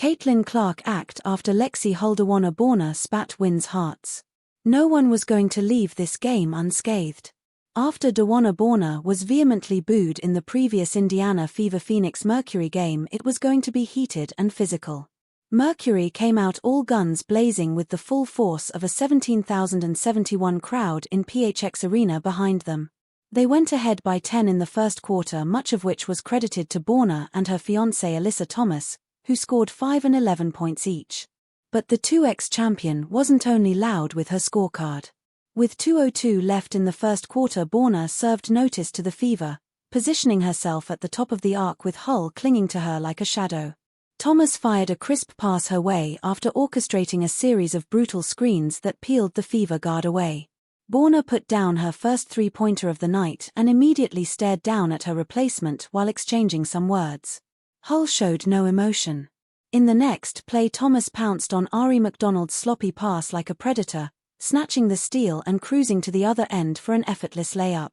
Caitlin Clark act after Lexie Hull-DeWanna Spat wins hearts. No one was going to leave this game unscathed. After DeWanna was vehemently booed in the previous Indiana Fever Phoenix Mercury game, it was going to be heated and physical. Mercury came out all guns blazing with the full force of a 17,071 crowd in PHX Arena behind them. They went ahead by 10 in the first quarter, much of which was credited to DeWanna and her fiancée Alyssa Thomas, who scored 5 and 11 points each. But the 2x champion wasn't only loud with her scorecard. With 2:02 left in the first quarter, DeWanna served notice to the Fever, positioning herself at the top of the arc with Hull clinging to her like a shadow. Thomas fired a crisp pass her way after orchestrating a series of brutal screens that peeled the Fever guard away. DeWanna put down her first three-pointer of the night and immediately stared down at her replacement while exchanging some words. Hull showed no emotion. In the next play, Thomas pounced on Ari McDonald's sloppy pass like a predator, snatching the steal and cruising to the other end for an effortless layup.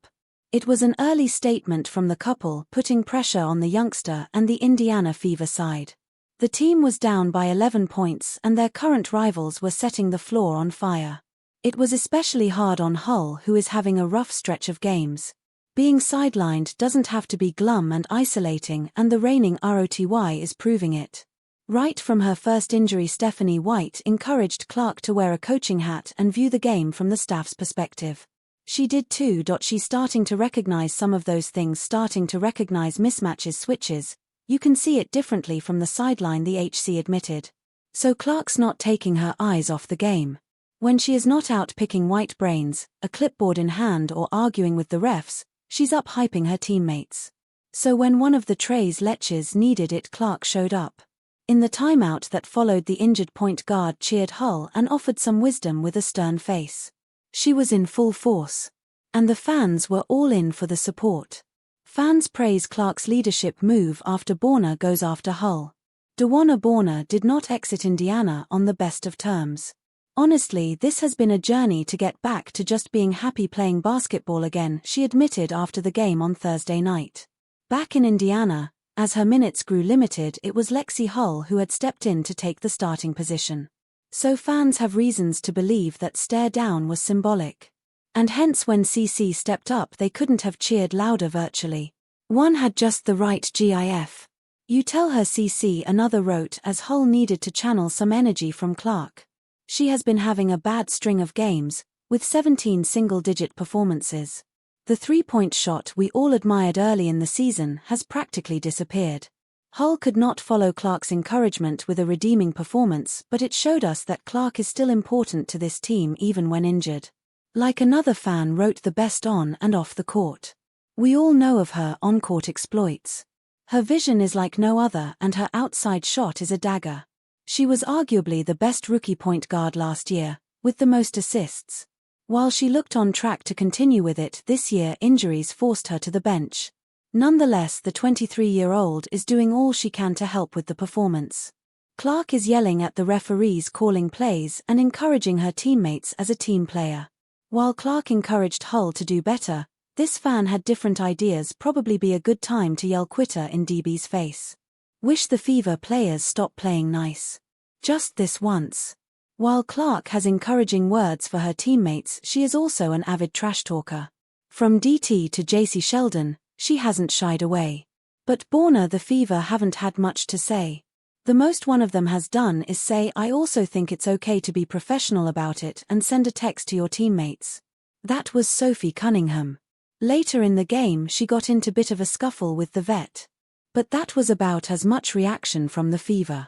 It was an early statement from the couple, putting pressure on the youngster and the Indiana Fever side. The team was down by 11 points and their current rivals were setting the floor on fire. It was especially hard on Hull, who is having a rough stretch of games. Being sidelined doesn't have to be glum and isolating, and the reigning ROTY is proving it. Right from her first injury, Stephanie White encouraged Clark to wear a coaching hat and view the game from the staff's perspective. She did too. She's starting to recognize some of those things, starting to recognize mismatches, switches. You can see it differently from the sideline, the HC admitted. So Clark's not taking her eyes off the game. When she is not out picking white brains, a clipboard in hand, or arguing with the refs, she's up hyping her teammates. So when one of the Trey's Leches needed it, Clark showed up. In the timeout that followed, the injured point guard cheered Hull and offered some wisdom with a stern face. She was in full force. And the fans were all in for the support. Fans praise Clark's leadership move after DeWanna goes after Hull. DeWanna did not exit Indiana on the best of terms. Honestly, this has been a journey to get back to just being happy playing basketball again, she admitted after the game on Thursday night. Back in Indiana, as her minutes grew limited, it was Lexie Hull who had stepped in to take the starting position. So fans have reasons to believe that stare down was symbolic. And hence when CC stepped up, they couldn't have cheered louder virtually. One had just the right GIF. You tell her, CC, another wrote, as Hull needed to channel some energy from Clark. She has been having a bad string of games, with 17 single-digit performances. The three-point shot we all admired early in the season has practically disappeared. Hull could not follow Clark's encouragement with a redeeming performance, but it showed us that Clark is still important to this team even when injured. Like another fan wrote, the best on and off the court. We all know of her on-court exploits. Her vision is like no other and her outside shot is a dagger. She was arguably the best rookie point guard last year, with the most assists. While she looked on track to continue with it this year, injuries forced her to the bench. Nonetheless, the 23-year-old is doing all she can to help with the performance. Clark is yelling at the referees calling plays and encouraging her teammates as a team player. While Clark encouraged Hull to do better, this fan had different ideas. Probably be a good time to yell quitter in DB's face. Wish the Fever players stop playing nice. Just this once. While Clark has encouraging words for her teammates, she is also an avid trash talker. From DT to JC Sheldon, she hasn't shied away. But DeWanna, the Fever haven't had much to say. The most one of them has done is say, I also think it's okay to be professional about it and send a text to your teammates. That was Sophie Cunningham. Later in the game, she got into bit of a scuffle with the vet. But that was about as much reaction from the Fever.